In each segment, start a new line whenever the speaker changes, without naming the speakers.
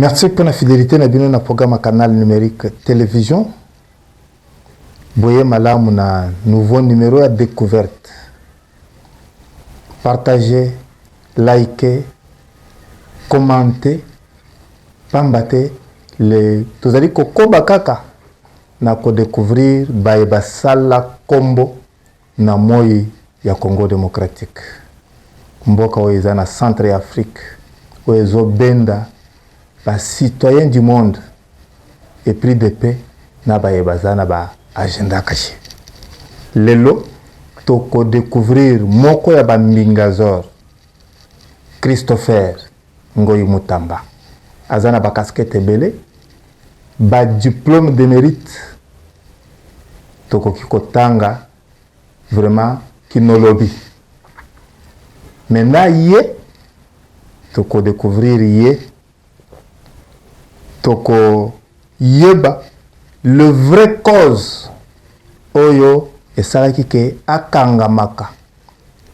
Merci pour la fidélité na bino na programme canal numérique télévision. Boye malamu na nouveau numéro à découverte. Partagez, likez, commentez, pambate les tozali kokoba kaka na ko découvrir baye basala kombo na moi ya Congo démocratique. Mboka oyo na Centre Afrique oyo benda ba citoyens du monde et prix de paix na baye bazana ba agenda caché. Lelo toko découvrir moko ya ba Mbingazor Christopher Ngoyi Mutamba. Azana ba casquette belé, ba diplôme de mérite. Toko kikotanga vraiment kinolobi. Maintenant yé toko découvrir yé toko yeba le vrai cause oyo esalaki ke akangamaka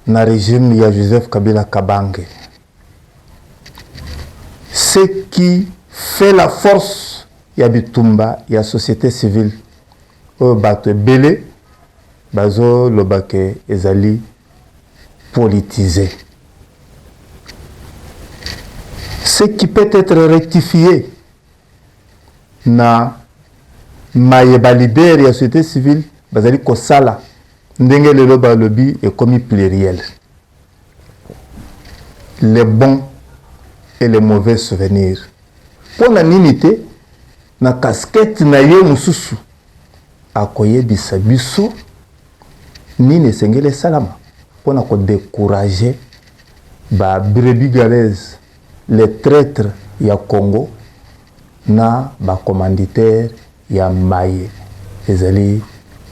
na régime ya Joseph Kabila Kabange. Ce qui fait la force ya bitumba ya société civile oyo bato belé bazo lobake ezali politisé. Ce qui peut être rectifié na mayeba libère ya société civile bazali kosala ndenge lelo ba lobby est commis pluriel. Les bons et les mauvais souvenirs. Pour la ninité na casquette na ye mususu akoye bisabiso nini sengele salama pour na ko décourager ba brebis galaises les traîtres ya Congo na ba commanditaire ya maye ezali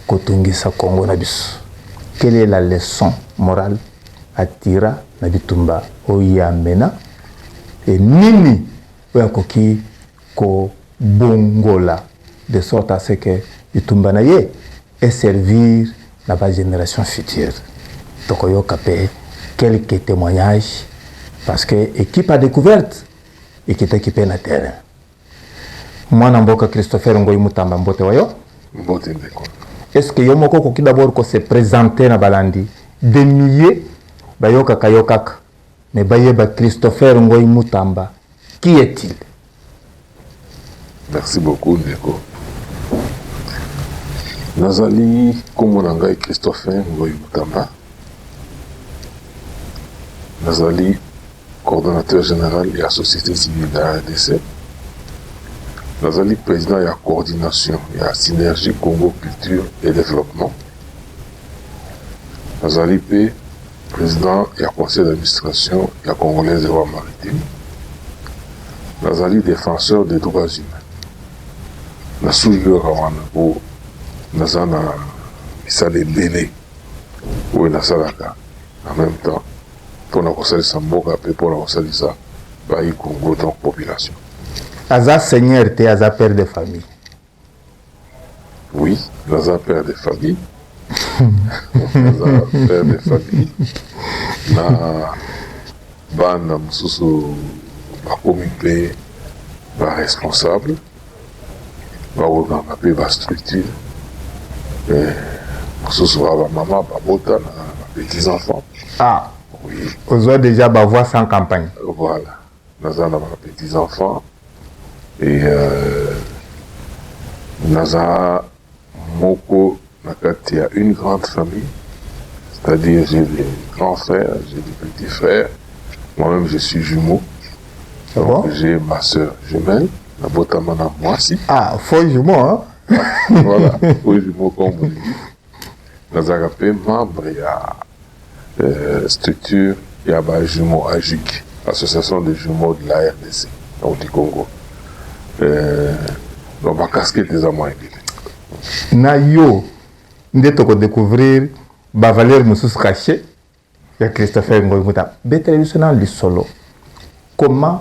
kotungisa Congo na biso. Quelle est la leçon morale à tirer na bitumba oya mena et nini oya koki ko bongola de sorte à ce que bitumba na ye et servir na ba génération future. Donc yo capé quelques témoignages parce que équipe à découverte et qui est équipée na terrain. Moi Mboka Christopher Ngoyi Mutamba mbote wayo
mbote ndeko.
Est-ce que yo moko koki d'abord ko se présenter na balandi des milliers bayoka kayokaka mais baye ba Christopher Ngoyi Mutamba qui est-il?
Merci beaucoup ndeko. Nazali kombo na ngai Christopher Ngoyi Mutamba. Nazali coordonnateur général de la société civile de la RDC. Nazali président de la coordination de la synergie Congo culture et développement. Nazali président et conseil d'administration de la Congolaise des droits maritimes. Nazali défenseur des droits humains. Nasuyo Rawana pour Nazana Isale Bélé ou Nasalaka en même temps pour la conseil de Samboka et pour la conseil de ça Baï Congo donc population.
Aza seigneur te aza père de famille.
Oui, Naza père de famille. Naza père de famille. Na bana mususu ba comité ba responsable. Ba organiser pe ba structure. Mususu ba maman ba bota na petits enfants.
Ah,
oui.
Vous avez déjà ba voix sans campagne.
Voilà. Naza na ba petits enfants. Et Naza Moko Nakati a une grande famille, c'est-à-dire j'ai des grands frères, j'ai des petits frères, moi-même je suis jumeau.
Ah bon?
J'ai ma soeur jumelle, la Botamana Moisi.
Ah, faux jumeau, hein?
Voilà, faux jumeau comme vous dites. Naza Rapé, membre, il y a structure, il y a un jumeau AJUC, Association des jumeaux de la RDC, donc du Congo. Donc ma casquette des amours.
Na yo nde toko découvrir ba valeur musus caché ya Christopher Ngoyi Mutamba. Betelevisiona lisolo. Comment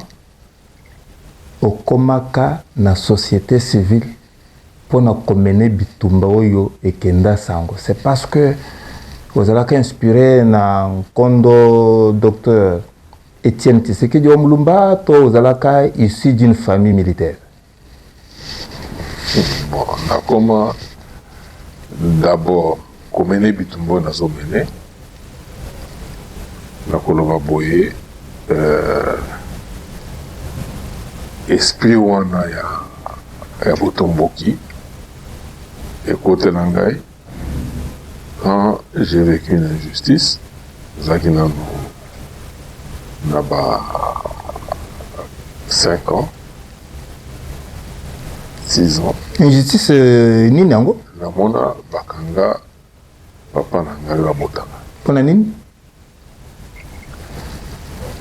okomaka na société civile pour na komene bitumba oyo ekenda sango? C'est parce que vous avez inspiré na Kondo docteur Étienne Tshisekedi wa Mulumba to ozalaka issu d'une famille militaire.
Bon, nakoma d'abord komene bitumbo nazomene nakoloba boye esprit wana ya botomboki ekote na ngai quand j'ai vécu une injustice zaki nano na ba 5 ans 6 ans.
Injustice nini yango?
Namona bakanga papa na ngai babotama.
Pona nini?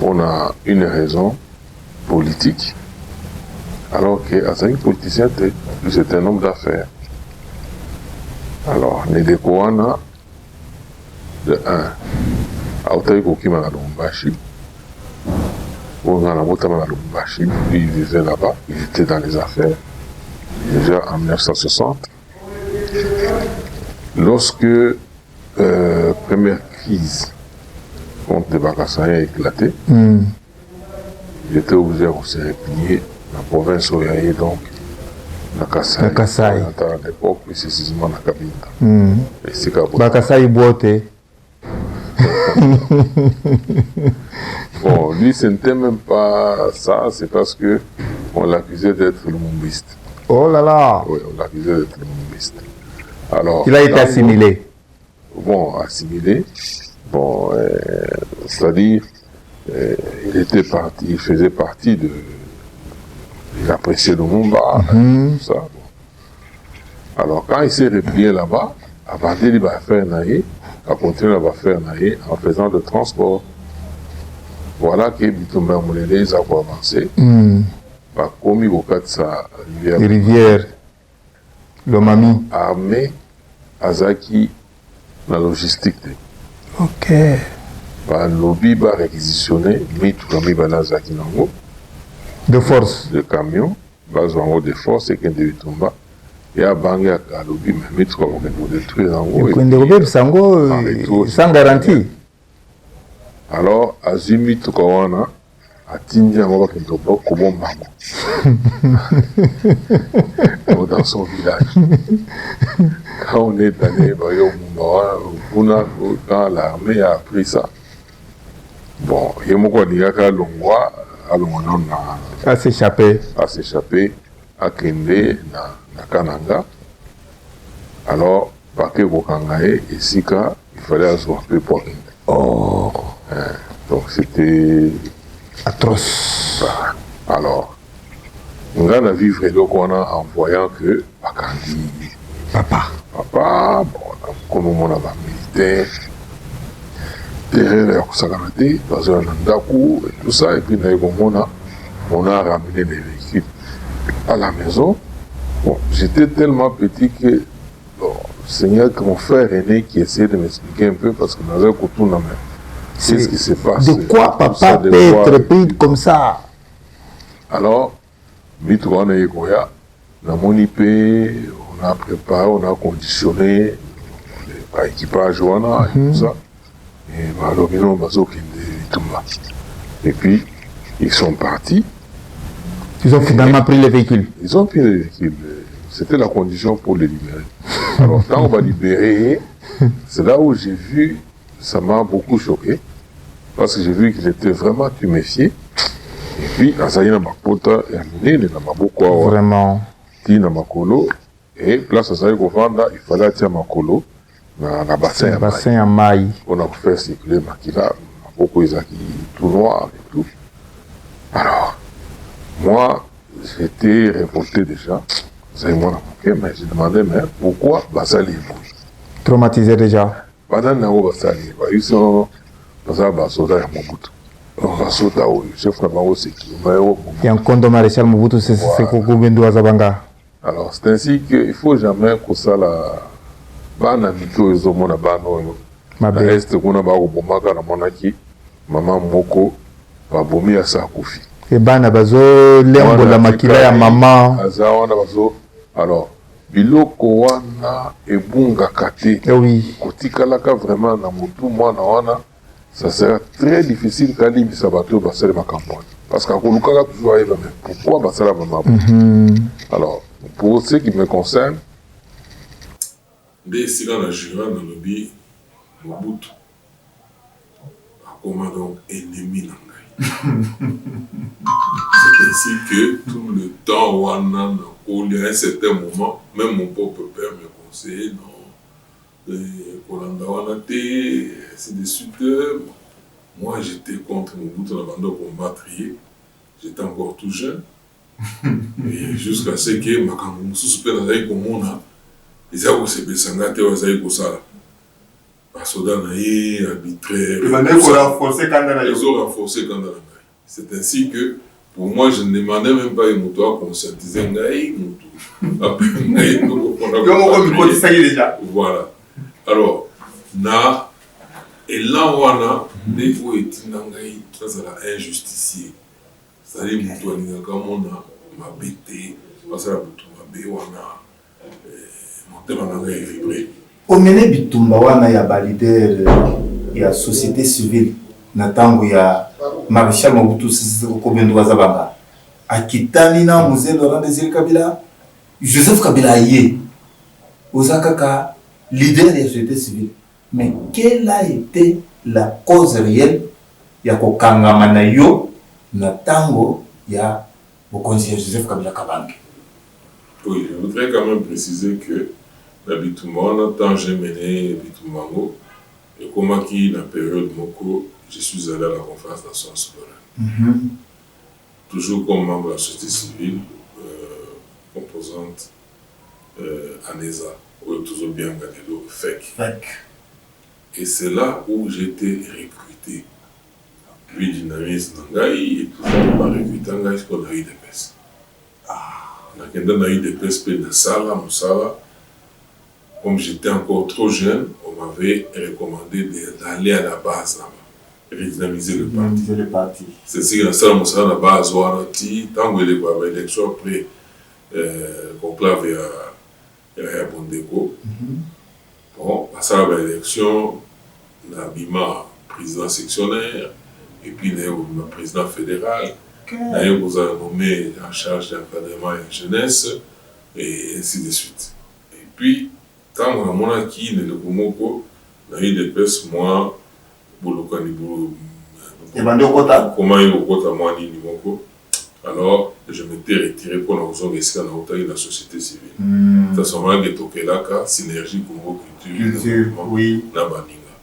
On a une raison politique, alors que Azaki politicien, c'est un homme d'affaires. Alors, Nedekouana, de 1, Aotaï Kokima na Lubumbashi, on a la Motama na Lubumbashi, lui il vivait là-bas, il était dans les affaires déjà en 1960. Lorsque première crise contre les Bakassaïens a éclaté, il était obligé de se replier dans la province Oyaye, donc na Kasaï. À l'époque, plus précisément na Kabinda.
Bakassaï boite.
Bon, lui, ce n'était même pas ça, c'est parce que on l'accusait d'être le mumbiste.
Oh là là!
Oui, on l'accusait d'être le mumbiste. Alors,
il a été assimilé.
Bon, assimilé. Bon, c'est-à-dire, il faisait partie de. Il appréciait le Mumba, tout ça. Bon. Alors, quand il s'est replié là-bas, à partir de faire naïe, a continué à faire naïe en faisant le transport. Voilà que Bitumba Moulele a avancé. Par commis au cas de sa
rivière. Lomami.
Armée, Azaki, la logistique.
Ok.
Par lobby, va réquisitionner, mais tout comme il va Azaki Nango.
De force.
De camions, base en haut de force, et qu'il y a Bitumba. Et à Bangé, à lobby, mais tout comme on détruit Nango.
Sans garantie.
Alors, Azumi Tukawana, à Tindia, on va comment maman. Dans son village. Quand on est allé quand l'armée a appris ça, bon, il y a beaucoup de gens
à s'échapper.
À Kende, na Kananga. Alors, parce que Bokangae et Sika, il fallait assurer pour Kende.
Oh.
Donc c'était
atroce.
Alors, on a vivre en voyant que
Papa,
bon, comme on a militaire, derrière la dans un andaku et tout ça, et puis on a ramené les véhicules à la maison. Bon, j'étais tellement petit que, bon, Seigneur, que mon frère aîné qui essayait de m'expliquer un peu parce que dans un couteau, qu'est-ce qui se passe?
De quoi papa peut être pris comme ça? Alors,
on a préparé, on a conditionné l'équipage et tout ça. Et puis, ils sont partis.
Ils ont finalement pris les véhicules.
Ils ont pris les véhicules. C'était la condition pour les libérer. Alors, quand on va libérer, c'est là où j'ai vu, ça m'a beaucoup choqué, parce que j'ai vu qu'il était vraiment tuméfié. Et puis, Azaïna Makota est amené,
vraiment.
Tina Makolo, et place Azaïna Kovanda, il fallait attirer Makolo dans le bassin
à maille.
On a fait circuler Makila, beaucoup Izaki, tout noir et tout. Alors, moi, j'étais révolté déjà. Azaïna mais j'ai demandé, mais pourquoi Basali?
Traumatisé déjà.
Pendant que Basali, ils sont soldats à Mobutu.
Il y a un compte de maréchal Mobutu, c'est Kokubendo Azabanga.
Alors, c'est ainsi qu'il ne faut jamais que ça la bana mito ezomona bano na est kuna ba kobomaka na monaki maman moko babomi asa akufi
et bana bazo lembo la makila ya maman
azawana bazo. Alors biloko wana ebunga kate
oui
kotikalaka vraiment na mutu mwana wana ça sera très difficile quand il s'abattre passer ma campagne. Parce qu'à Kolukaka, toujours, il va mais pourquoi passer la maman? Alors, pour ce qui me concerne,
dès ici, dans la Jura, dans le lobby, Mobutu a comme donc ennemi Nangai. C'est ainsi que tout le temps, où il y a un certain moment, même mon propre père me conseillait, non, Kolanda Wanate, ainsi de suite. Moi, j'étais contre Mobutu, on a vendu combattre. J'étais encore tout jeune. Et jusqu'à ce que Makamou Souspé Nazaï Komona, ils ont aussi Bessangate ou Azaï Kosala. Pasoda Naï, arbitraire.
Ils ont
renforcé Kandala. C'est ainsi que, pour moi, je ne demandais même pas à Moutou à conscientiser Ngaï, Moutou. Après Ngaï, voilà. Alors, na, et là, on a des fois été Nangaï, ça c'est injusticié. C'est-à-dire que Moutou a m'a bêté, parce que Moutou m'a bêté, mon thème a vibré.
Au mene bitumba wana ya balidere ya société civile na tango ya Marshal Mobutu Sese Kobendo Wazabanga akitani na Mzee Laurent Désiré Kabila Joseph Kabila yé Osakaka leader de la société civile. Mais quelle a été la cause réelle ya kokangama na yo na tango ya conseiller Joseph Kabila Kabange?
Oui, je voudrais quand même préciser que la Bitumba, tant j'ai mené Bitumbango, et comme qui, dans la période Moko, je suis allé à la conférence nationale souveraine. Toujours comme membre de la société civile, composante ANESA, ou toujours bien Ganelo, FEC. Et c'est là où j'ai été recruté. Puis dynamisme Nangaï, et tout ça, on m'a recruté Nangaï, ce qu'on a eu des pèses. On a eu des pèses, puis de Sala, Moussala. Comme j'étais encore trop jeune, on m'avait recommandé d'aller à la base là-bas, redynamiser le parti. C'est ce que dans Moussala, la base, tant qu'il y a eu l'élection après, conclave à Bondeko. Bon, passé à l'élection, on a Bima, président sectionnaire, et puis on a eu président fédéral, on a eu nommé en charge de l'encadrement et de la jeunesse, et ainsi de suite. Et puis, quand on a qui le Komoko, on a eu des pièces, moi, comment il y moi, ni Moko. Alors, je m'étais retiré pour la raison de la société civile. Ça s'appelle que Tokelaka, synergie Congo culture,
oui.
Nabaninga.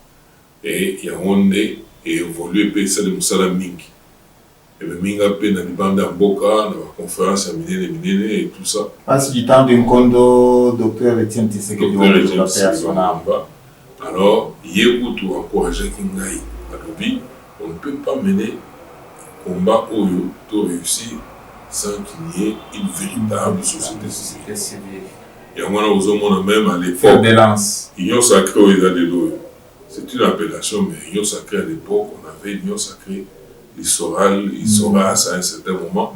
Et il y a un et évolué, puis ça de Moussala Mingi. Et le Minga, puis dans les bandes d'Amboka, dans la conférence à Minene et tout ça.
Parce du temps d'un condo, docteur Etienne Tshisekedi,
alors, Yékoutou encourageait Kingaï. On ne peut pas mener combat Oyo pour réussir sans qu'il y ait une véritable société civile. Et on a même à l'époque, Union sacrée aux États-Unis. C'est une appellation, mais Union sacrée à l'époque, on avait Union sacrée, l'Issoral, à un certain moment.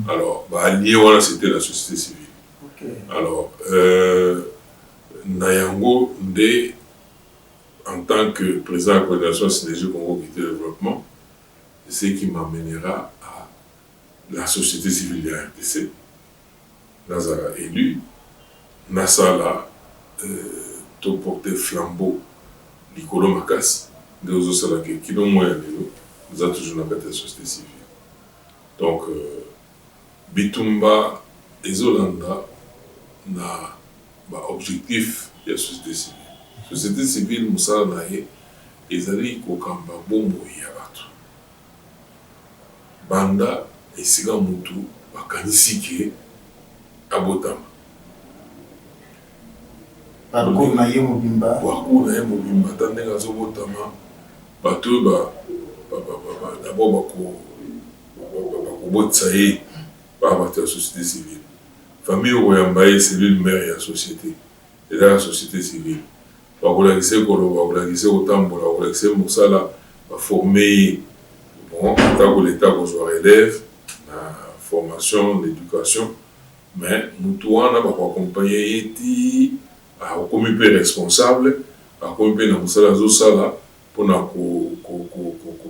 Alors, allié, voilà, c'était la société civile. Alors, Nayango, en tant que président de la coordination Synergie Congo Culture et Développement, c'est ce qui m'amènera à la société civile de la RDC. Nazara élu, Nassala, tout porté flambeau, Nicolo Makassi, de Ozosalake, qui n'ont moins nous a toujours appelé la société civile. Donc, Bitumba et Zolanda n'a objectif de la société civile. La société civile, Moussa Naye, ils allaient kokamba bombo yabatu. Banda et Siga Moutou, Bakanisike, Abotama.
Parcours na ye mobimba.
Parcours na ye mobimba. Tandega Zobotama, Bato, d'abord, Bakobotsaye, par la société civile. Famille Oyambaye, c'est l'une mère et la société. Et là, la société civile. Bakolakise Kolo, Bakolakise Otambola, Bakolakise Moussala, former, bon, tant que l'État besoin élève, la formation, l'éducation, mais nous on a accompagné Yeti, comme un peu responsable, comme un peu dans Moussala Zosala, pour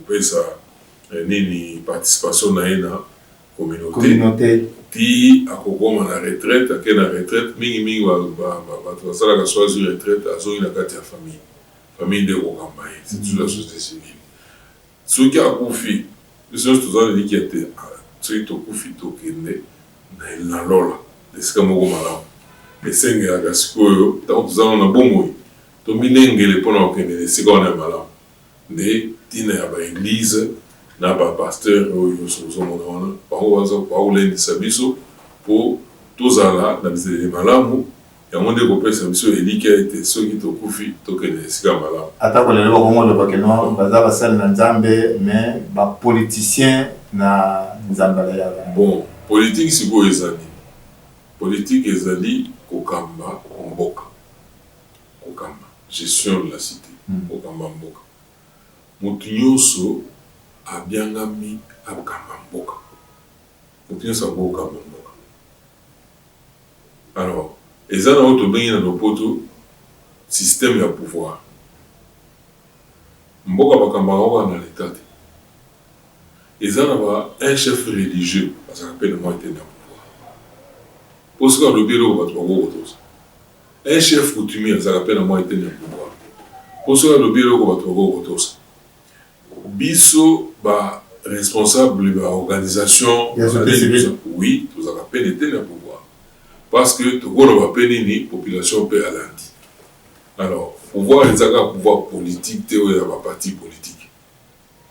kopesa nini participation na ye na communauté ti akokoma na retraite ake na retraite mingi bato basalaka choisir retraite azongi na kati ya famille nde kokamba ye c'est toujours la société civile soki akufi biso nyonso toza leliki ete soki tokufi tokende na lola esika moko malamu esengelaka sikoyo ntango tozala na bomoi tomilengele mpona kokende na esika wana ya malamu nde ntina ya baeglise na bapasteur oyo nyonso ozomona wana bango bakolendisa biso mpo tozala na bizaleli malamu yango nde kopesa biso elika ete soki tokufi tokende esika malamu
ata kolelo bakongoloba keno baza basali na nzambe mais bapoliticien na nzambe ala yaka
bon politique sikoyo ezali politique ezali kokamba mboka kokamba gestion de la cité kokamba mboka motu nyonso abiangami akamba mboka motu nyonso akokamba mboka alors eza na oyo tobengi na lopoto système ya pouvoir mboka bakambaka oka na leta te eza na un chef religieux azalaka mpe na mwa ete na pouvoir mpo soki alobi eloko bato bakokotosa un chef coutumier azalaka mpe na mwa ete na pouvoir mpo soki alobi eloko bato bakokotosa biso ba responsable ba organisation oui tozalaka mpe na ete na pouvoir parce que tokoloba mpe nini population mpe alandi alors pouvoir ezalaka pouvoir politique te oyo ya baparti politique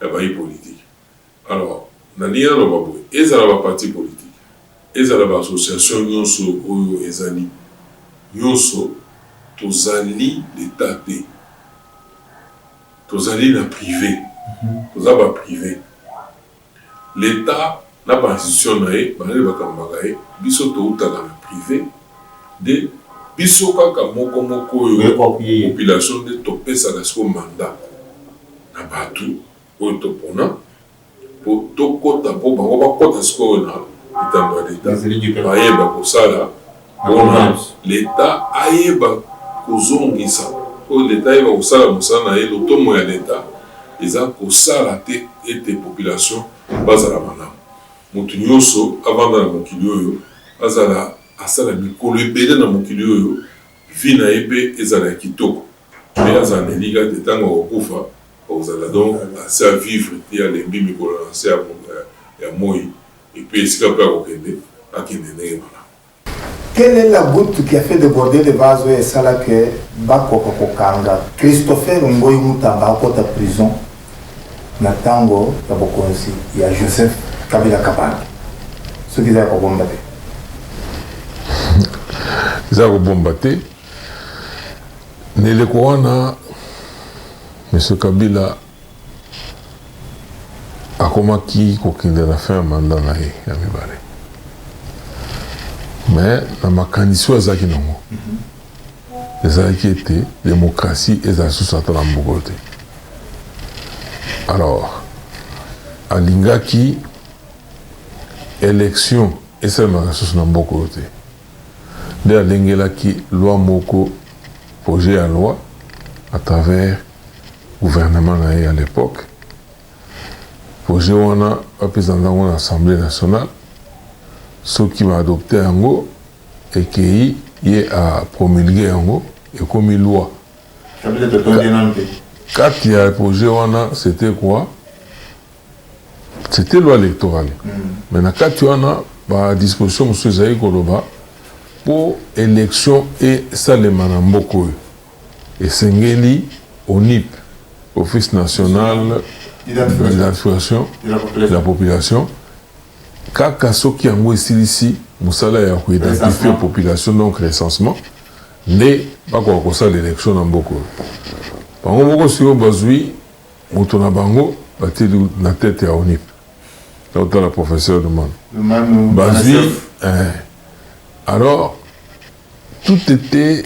ya bayi politique alors nani aloba boye ezala baparti politique ezala baassociation nyonso oyo ezali nyonso tozali leta te tozali na privé toza baprivé leta na bainstitution na ye banani bakambaka ye biso toutaka na privé de biso kaka moko oyo population nde topesaka siko mandat na bato oyo topona po tokota po bango bakota sikoyo na litando ya leta bayeba kosala mpona leta ayeba kozongisa oyo leta ayeba kosala mosala na ye lotomo ya leta eza kosala te ete population bazala malamu motu nyonso avanda na mokili oyo azala asala mikolo ebele na mokili oyo vi na ye mpe ezala ya kitoko mpe azala na elika te ntango akokufa kozala donc ase ya vivre te alembi mikolo na se ya moi epe esika mpe akokende akende ndenge malamu.
Quelle est la goutte qui a fait déborder le vase et ça là que Bakoko Kokanga Christopher Ngoyi Mutamba akota prison na tango ya bokonzi ya Joseph Kabila Kabange ce qui a combattu
za kobomba te neleko wana monsieur Kabila akomaki kokende na fin ya mandat na ye ya mibale mais na makanisi oyo ezalaki nango ezalaki ete démocratie ezala susu ata na mboka te alors alingaki élection esalemaka susu na mboka oyo te nde alengelaki loi moko projet ya loi à travers gouvernement na ye à l'époque projet wana bapesa ntango na assemblée nationale soki baadopte yango ekei ye apromulge yango ekomi loi kati ya projet wana c'était quoi c'était loi électorale mais na kati wana badisposition mosusu ezali koloba mpo élection esalema na mboka oyo esengeli ONIP office national d'identification de la population kaka soki yango esilisi mosala ya koidentifier population donc recensement nde bakoka kosala élection na mboka oyo bango moko sikoyo bazwi moto na bango bateli na tete ya ONIP naotala professeur de man bazwi alors tout était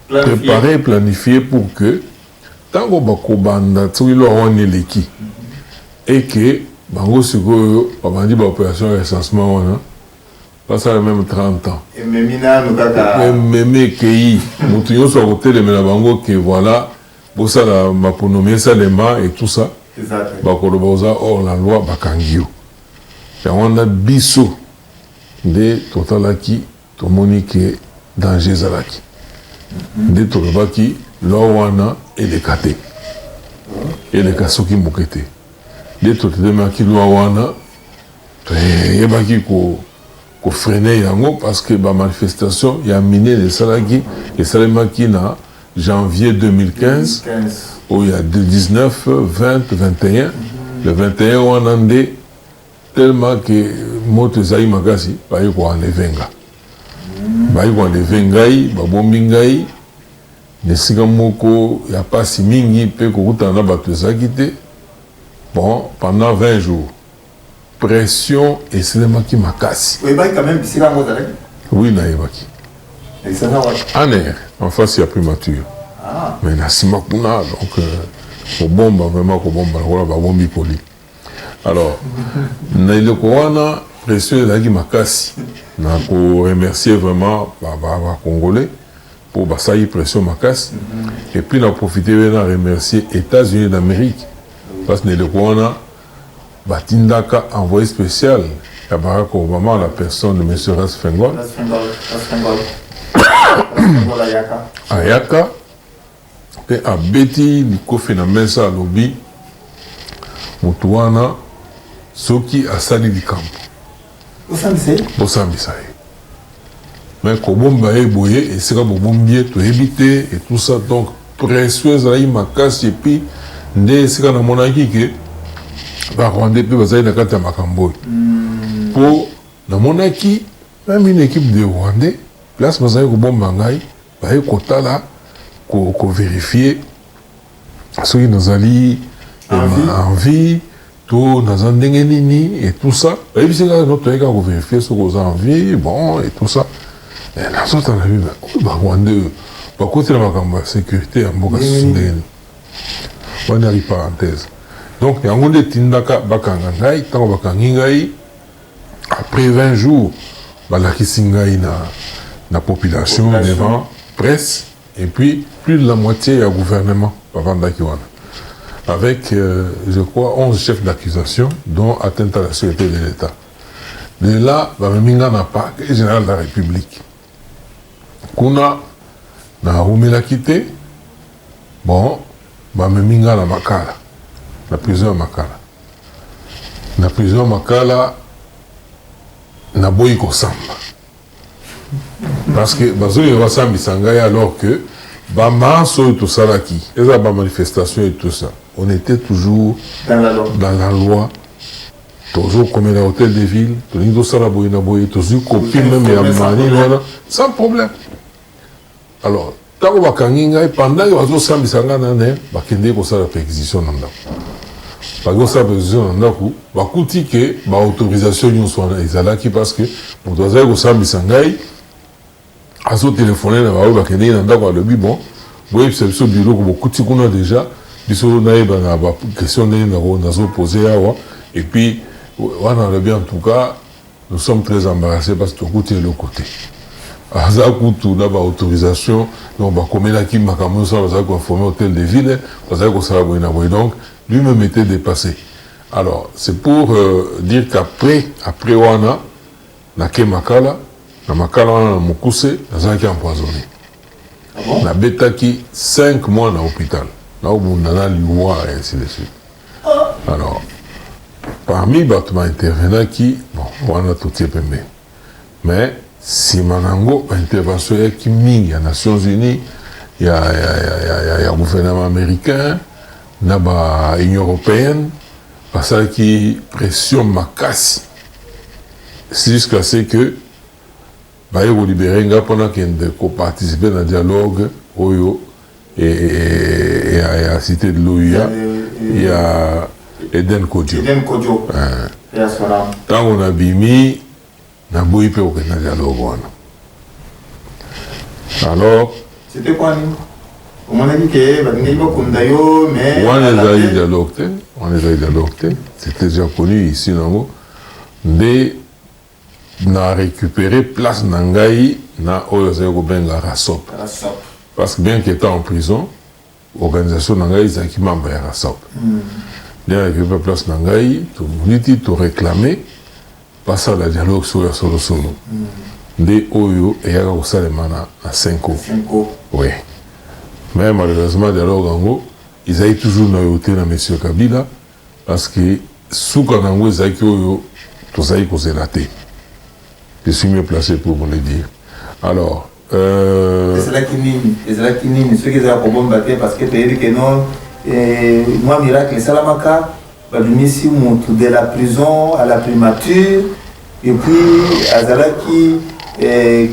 préparé planifié pour que tango bakobanda soki loi wana eleki eke bango sikoyo babandi baopération ya recensement wana basala même 30 ans ememi ekei motu nyonso akotelemela bango ke voilà bosala maponomi esalema et tout ça bakoloba oza hors la loi bakangi yo yango wana biso nde totalaki tomoni ke danger ezalaki nde tolobaki loi wana eleka te eleka soki moke te nde totelemaki loi wana toyebaki kofrene yango parce que bamanifestation ya minene esalemaki na janvier 2015 oyo ya 19, 20, 21 le 21 wana nde tellement ke moto ezali makasi baye koenleve nga baye koenleve ngai babombi ngai na esika moko ya pasi mingi mpe kokutana na bato ezalaki te bon pendant 20 jours pression esalemaki makasi oui nayebaki en face ya primature mais na nsima kuna donc kobomba vraiment kobomba lokola babombi poli alors na eleko wana pression ezalaki makasi na koremercier vraiment bacongolais pour basali pression makasi et puis na profiter na remercier États-Unis d'Amérique parce que na eleko wana batindaka envoyé spécial ya Barack Obama la personne de M. Rasfengol ayaka mpe abeti likofi na mesa alobi motu wana soki asali likambo bosambisa ye mais kobomba ye boye esika bobombi ye toyebi te et tout ça donc pression ezalaki makasi epuis nde esika namonaki ke barwandais mpe bazali na kati ya makambo oyo mpo namonaki même une équipe de rwandais place bazali kobomba ngai baye kotala kovérifie soki nazali envie to naza ndenge nini et tout ça bayebisi kaka no toyei kaka kovérifie soki oza envie bon et tout ça nazotala bi barwandais bakoti na makambo ya sécurité ya mboka susu ndenge nini wana ali parenthèse donc yango nde etindaka bakanga ngai ntango bakangi ngai après 20 jours balakisi ngai na population devant presse et puis plus de la moitié ya gouvernement bavandaki wana avec je crois 11 chefs d'accusation dont atteinte à la sûreté de l'État de là bamemi nga na parquet général de la République kuna narumelaki te bon bamemi nga na Makala na prison ya Makala na prison ya Makala naboyi kosamba parce que bazoyo basambisa ngai alors que bamanse oyo tosalaki eza bamanifestation et tout ça on était toujours dans la loi tozokomela hôtel de ville tolingi tosala boye na boye tozwi kopi meme ya manini wana sans problème alors ntango bakangi ngai pendant ke bazosambisa ngai nane bakendeki kosala perquisition na ndako bakendeki kosala perquisition na ndako bakuti ke baautorisation nyonso wana ezalaki parce que moto azali kosambisa ngai azotelefone na baoyo bakendeki na ndako alobi bon boyebisa biso biloko bokuti kuna déjà biso nayeba na baquestion ndenge nazopose awa et puis wana alobi en tout cas nous sommes très embarrassés parce que tokuti eloko te aza kutu na baautorisation donc bakomelaki makambo nyonso bazali koinforme hôtel de ville bazali kosala boye na boye donc lui-même était dépassé alors c'est pour dire qu'après wana nake Makala na Makala wana na mokuse nazalaki empoisonné nabetaki 5 mois na hôpital naobunda na liwa et ainsi de suite alors parmi bato baintervenaki bon wana totie pembeni mais nsima nango baintervention eyaki mingi ya Nations Unies ya gouvernement américain na baunion européenne basalaki pression makasi jusqu'à ce que baye kolibere nga mpona kende koparticipe na dialogue oyo ya cité de l'OUA ya Eden Kodjo ntango nabimi naboyi mpe kokende na dialogue wana alors
c'était quoi nini omonaki ke balingi bakunda yo mais
wana ezali dialogue te c'était déjà connu ici nango nde na récupéré place na ngai na oyo ezali kobenga RASOP parce que bien qu'étant en prison organisation na ngai ezalaki membre ya RASOP nde récupère place na ngai toliti toréclame pasa la dialogue sur ya solosolo nde oyo eyaka kosalema na 5 ans. Oui. Mais malheureusement dialogue yango ezali toujours na oyo te na monsieur Kabila parce que suka nango ezalaki oyo tozali kozela te. Je suis mieux placé pour me le dire. Alors
c'est là qui nini ceux qui ont combattu parce que tu dis que non moi miracle salamaka babimisi mutu de la prison à la primature et puis azalaki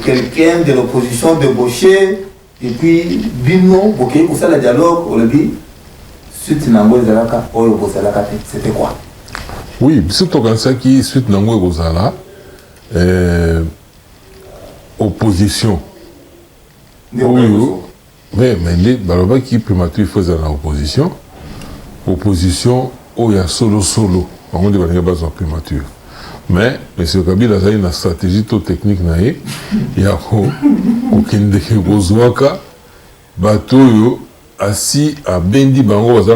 quelqu'un de l'opposition débauché et puis bino bokei pour ça le dialogue au lebi suite nango ezalaka oyo bozalaka te c'était quoi?
Oui, surtout quand ça qui suite nango ezala opposition. Oui, mais baloba qui primature faisait dans l'opposition. Opposition, il y a solo. On dit qu'il y a pas de primature. Mais M. Kabila a une stratégie tout technique. Il y a aucun Kozwaka, bateau assis à Bendi Bango, parce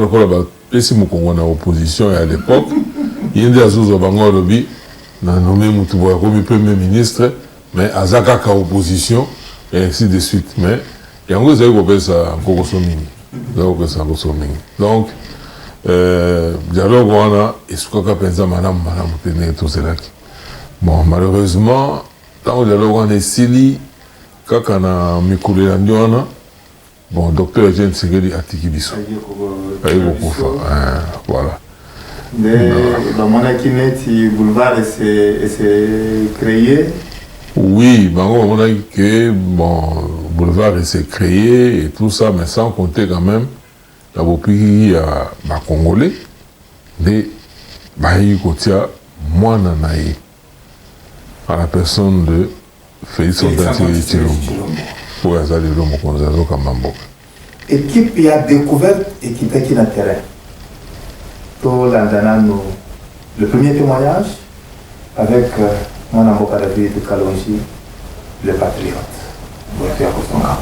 que c'est mon Congo dans l'opposition à l'époque. Il y a des Azouza Bango Lobby, n'a nommé Moutouboua comme Premier ministre, mais à Zakaka opposition, et ainsi de suite. Mais il y a un gros zéro ça encore sommingi. Donc, dialogue wana et ce qu'on appelle ça madame tenir tout cela. Bon, malheureusement, dans le dialogue on est sili, quand on a mikulé la ndiona, bon, docteur Eugène Segeli a tiki biso. Voilà.
Le boulevard s'est créé.
Oui, on a dit que bon, le boulevard s'est créé et tout ça, mais sans compter quand même, la pays à Congolais, mais il y a moi à la personne de Félix Antoine Tshilombo. Pour les alliés de mon Kamambo.
Équipe qui a découvert équipe qui n'a terrain. Pour le premier témoignage avec mon avocat David de Kalonji, le patriote. Bon, c'est à cause de moi.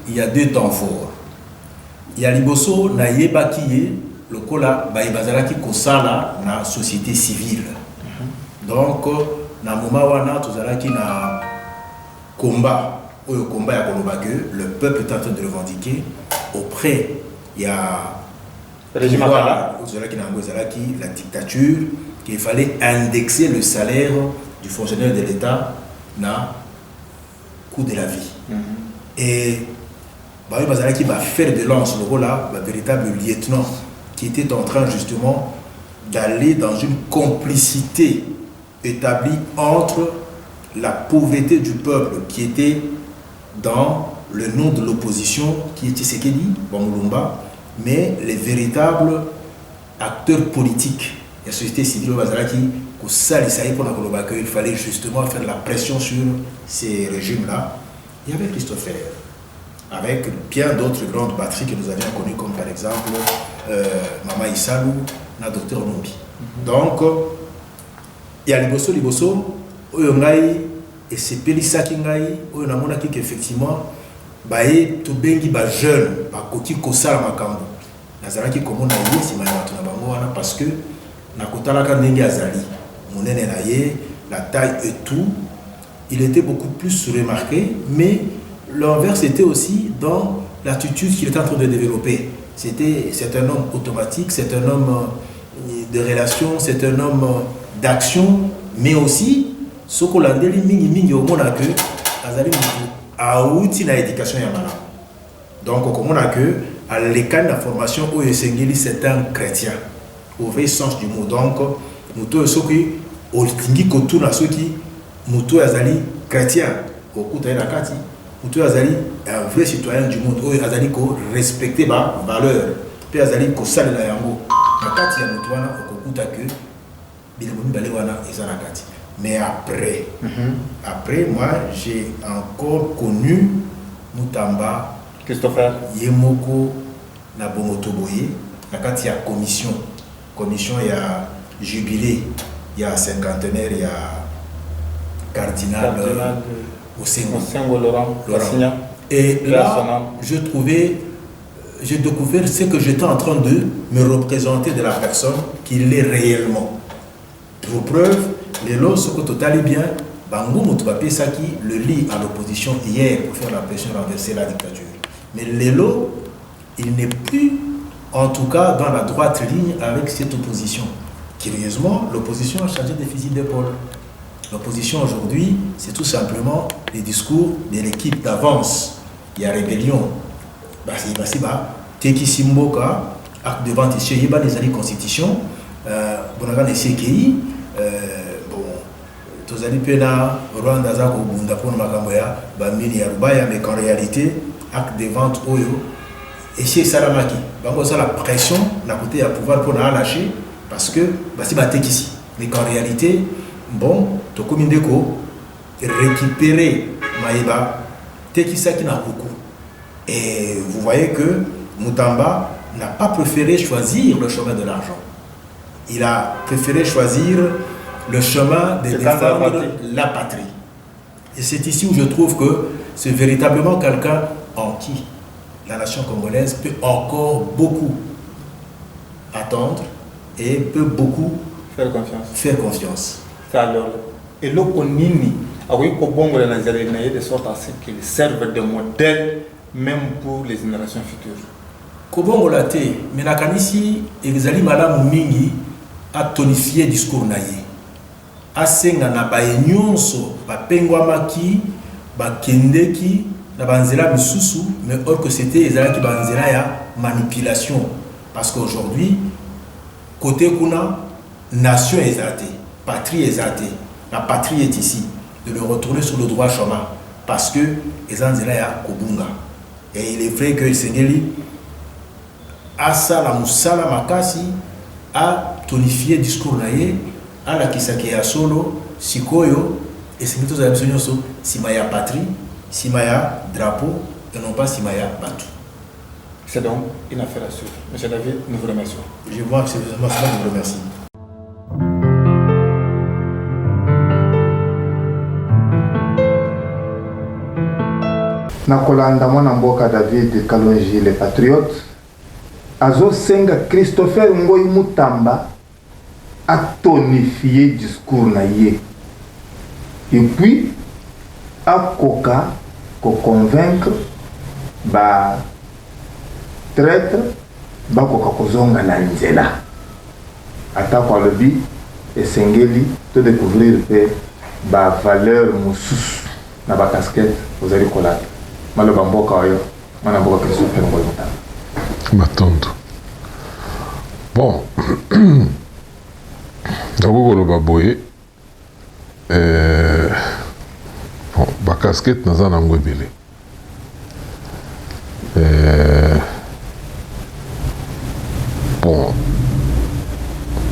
Il y a deux temps forts. Il y a Liboso, Naïebakiye, le Kola, Baïbazalaki Kosala, na société civile. Donc, na Moumawana, Tozalaki na combat. Au combat à Kolobake, le peuple est en train de revendiquer auprès, il y a la dictature, qu'il fallait indexer le salaire du fonctionnaire de l'État na coût de la vie. Et Bayo Bazalaki va faire de lance le rôle là, le véritable lieutenant qui était en train justement d'aller dans une complicité établie entre la pauvreté du peuple qui était dans le nom de l'opposition qui était Tshisekedi, Bamulumba, mais les véritables acteurs politiques, la société civile Bazalaki, il fallait justement faire la pression sur ces régimes-là. Il y avait Christopher, avec bien d'autres grandes batteries que nous avions connues, comme par exemple Mama Issalou, la docteur Nombi. Donc, il y a Liboso, Oyongai, et c'est Pélisaki Ngai, Oyonamona qui effectivement, Baye, Toubengi, ba jeune, ba Koti Kosala Makambo. Nazaraki comme on a dit, c'est Maïmatuna parce que Nakotalaka Nengi Azali, Mounene Naye, la taille et tout, il était beaucoup plus remarqué, mais l'inverse était aussi dans l'attitude qu'il était en train de développer. C'est un homme automatique, c'est un homme de relation, c'est un homme d'action, mais aussi, ce qu'on a dit, au monde que Azali a outil dans l'éducation Yamana. Donc, comme on a que, à l'école de la formation, c'est un chrétien, au vrai sens du mot. Donc, nous sommes au Tingi Kotuna, ceux qui Moutou Azali chrétien, au coup de la Kati, Moutou Azali un vrai citoyen du monde, où Azali ko respecter ma valeur, puis Azali ko sale la yango. La Kati ya Moutou wana au coup de que Bilebomi Balewana et la Kati. Mais après, après moi j'ai encore connu Moutamba,
Christopher
Yemoko, Nabomotoboye, la Kati ya commission, il y a jubilé, il y a cinquantenaire, il y a cardinal
Osengo Laurent.
Et là, j'ai découvert ce que j'étais en train de me représenter de la personne qu'il est réellement. Pour preuve, les lots, ce que tout allait bien, Bango Moutouapé Saki le lit à l'opposition hier pour faire la pression renverser la dictature. Mais les lots, il n'est plus, en tout cas, dans la droite ligne avec cette opposition. Curieusement, l'opposition a changé de fusil d'épaule. L'opposition aujourd'hui, c'est tout simplement les discours de l'équipe d'avance. Il y a rébellion. Teki Simboka, acte de vente ici, il y a des alliés constitution, Bonagan et CKI, tous allés pena, Rwanda Zako, Bundapon Makamboya, Bamini Yarubaya, mais qu'en réalité, acte de vente Oyo, et chez Salamaki, Bango ça la pression, n'a côté à pouvoir pour la lâcher, parce que, c'est Teki ici. Mais qu'en réalité, bon, Tokomi Ndeko, récupérer Maïba, Teki Saki n'a beaucoup. Et vous voyez que Moutamba n'a pas préféré choisir le chemin de l'argent. Il a préféré choisir le chemin de défendre la patrie. Et c'est ici où je trouve que c'est véritablement quelqu'un en qui la nation congolaise peut encore beaucoup attendre et peut beaucoup faire confiance.
Alors, et le Konini, de sorte à ce qu'il serve de modèle même pour les générations futures.
Kobongo late, mais la kanisi, Exali Madame Mingi a tonifié le discours naïe. A senga na ba nyonso, ba pengwamaki, ba kendeki, na banzela misusu, mais or que c'était Ezala qui banzela ya manipulation. Parce qu'aujourd'hui, côté kuna, nation exaltée, patrie exaltée, la patrie est ici, de le retourner sur le droit chemin. Parce que Ezanzela ya Kobunga. Et il est vrai que Sengeli a ça la moussala makasi a tonifié le discours naïe à la kisake ya solo sikoyo et c'est plutôt la so simaya patrie simaya drapeau et non pas simaya batu.
C'est donc une affaire à suivre. Monsieur David, nous vous remercions.
Je vois que c'est vraiment ça, je vous remercie.
Nakolanda mwana mboka David Kalonji le patriote azo senga Christopher Ngoyi Mutamba a tonifié discours na ye et puis a koka ko convaincre ba traître ba koka kozonga na nzela ata kwa lobi esengeli to découvrir pe ba valeur mususu na ba casquette vous allez coller Maloba mboka oyo mana mboka Christopher Ngoyi Mutamba
Matondo. Bon, d'abord le baboye, bon, ba casquette na zana ngwebele. Bon,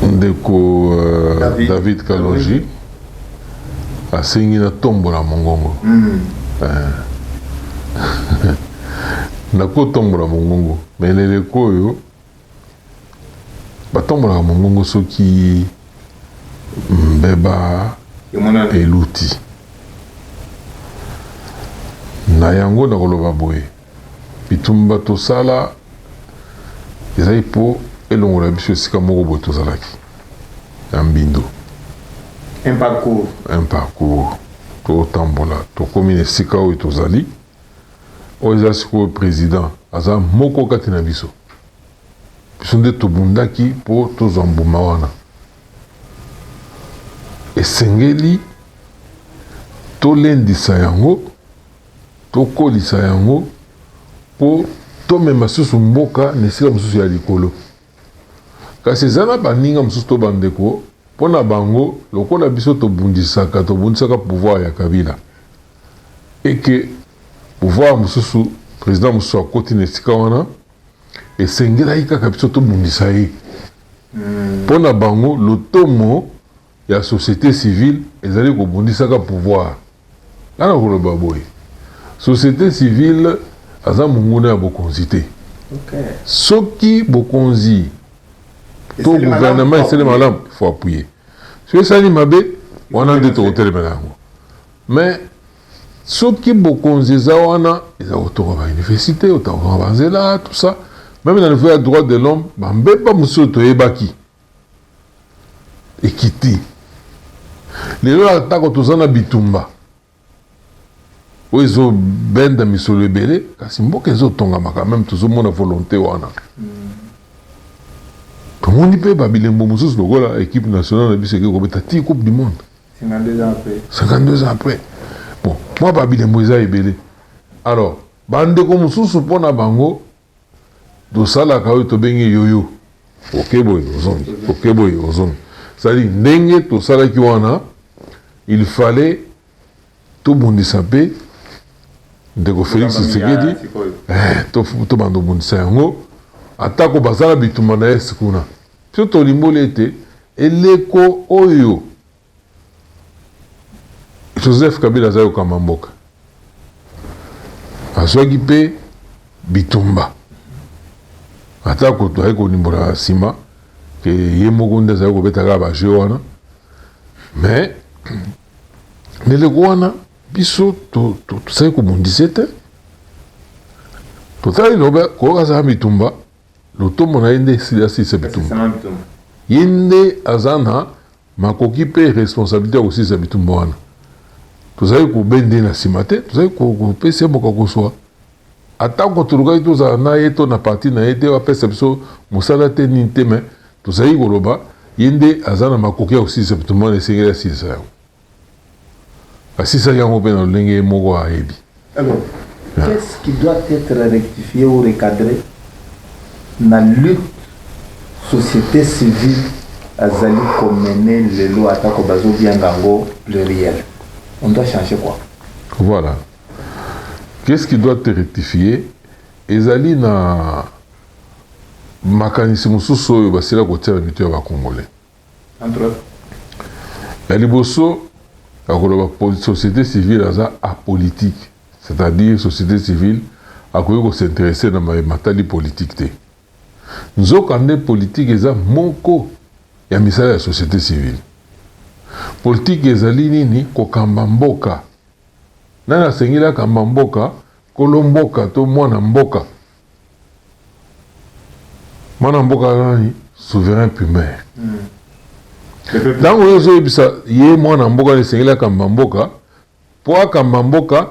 ndeko David Kalonji a singi na tombo na mongongo. Nako tombola mongongo mais les koyo ba tombola mongongo soki mbeba eluti na yango na koloba boye bitumba tosala ezali po elongola biso esika moko boye tozalaki ya mbindo
un parcours totambola tokomi na esika oyo tozali oyo sikoyo président aza moko kati na biso nde tobundaki mpo tozwa mbuma wana esengeli tolendisa yango tokolisa yango mpo tomema susu mboka na esika mosusu ya likolo kasi eza na baninga mosusu to bandeko mpo na bango lokola biso tobundisaka pouvoir ya Kabila eke pouvoir mususu président mususu akoti na esika wana esengelaki kaka biso tobundisa ye mpo na bango lotomo ya société civile ezali kobundisaka pouvoir ana koloba boye société civile aza monguna ya bokonzi te soki bokonzi to gouvernement esali malamu il faut appuyer soki esali mabe wana nde tokotelemela yango
mais soki bokonzi eza wana eza kotonga bauniversité otonga banzela tout ça même na niveau ya droit de l'homme bambeba mosusu toyebaki ekiti lelo atako toza na bitumba oyo ezobenda misolo ebele kasi mboka ezotongamaka même tozomona volonté wana tomoni mpe babilembo mosusu lokola équipe nationale na biso eke kobeta ti coupe du monde 52 ans après bon mwa babilembo eza ebele alors bandeko mosusu mpo na bango tosalaka oyo tobengi yoyo okeboye ozongi okeboye ozongi c'est-à-dire ndenge tosalaki wana il fallait tobundisa mpe ndeko Félix Tshisekedi tobanda obundisa yango atako basala bitumba na ye sikuna biso tolimboli ete eleko oyo Joseph Kabila azali kokamba mboka azwaki mpe bitumba atako toyaki kolimbola nsima ke ye moko nde azali kobetaka bajeu wana mais leleko wana biso tozali kobundisa ete totali lobe koyoka azala bitumba lotombo na ye nde esili asilisa bitumba ye nde aza na makoki mpe responsabilité ya kosilisa bitumba wana tozali kobende na nsima te tozali kopesa ye moka kozwa atako tolukaki tozala na ye to na parti na ye te apesa biso mosala te nini te me tozali koloba ye nde aza na makoki ya kosilisa bitumba wana esengeli asilisa yango asilisaki yango mpe na lolenge ye moko ayebi.
Alors, qu'est-ce qui doit être rectifié ou recadré na lutte société civile azali komene lelo atako bazobianga ngo pluriel? On doit changer quoi?
Voilà. Qu'est-ce qui doit être rectifié? Ezali na makanisi mosusu oyo basila kotia na mitu ya bakongolais.
Entre autres.
Ya liboso akoloba société civile aza apolitique, c'est-à-dire société civile akoki kosintéresser na matali politique te. Nzokande politique eza moko ya misala ya société civile. Politique ezali nini kokamba mboka. Nani asengeli akamba mboka, kolo mboka to mwana mboka. Mwana mboka nani? Souverain primaire. Ntango oyo ozoyebisa ye mwana mboka esengeli akamba mboka, po akamba mboka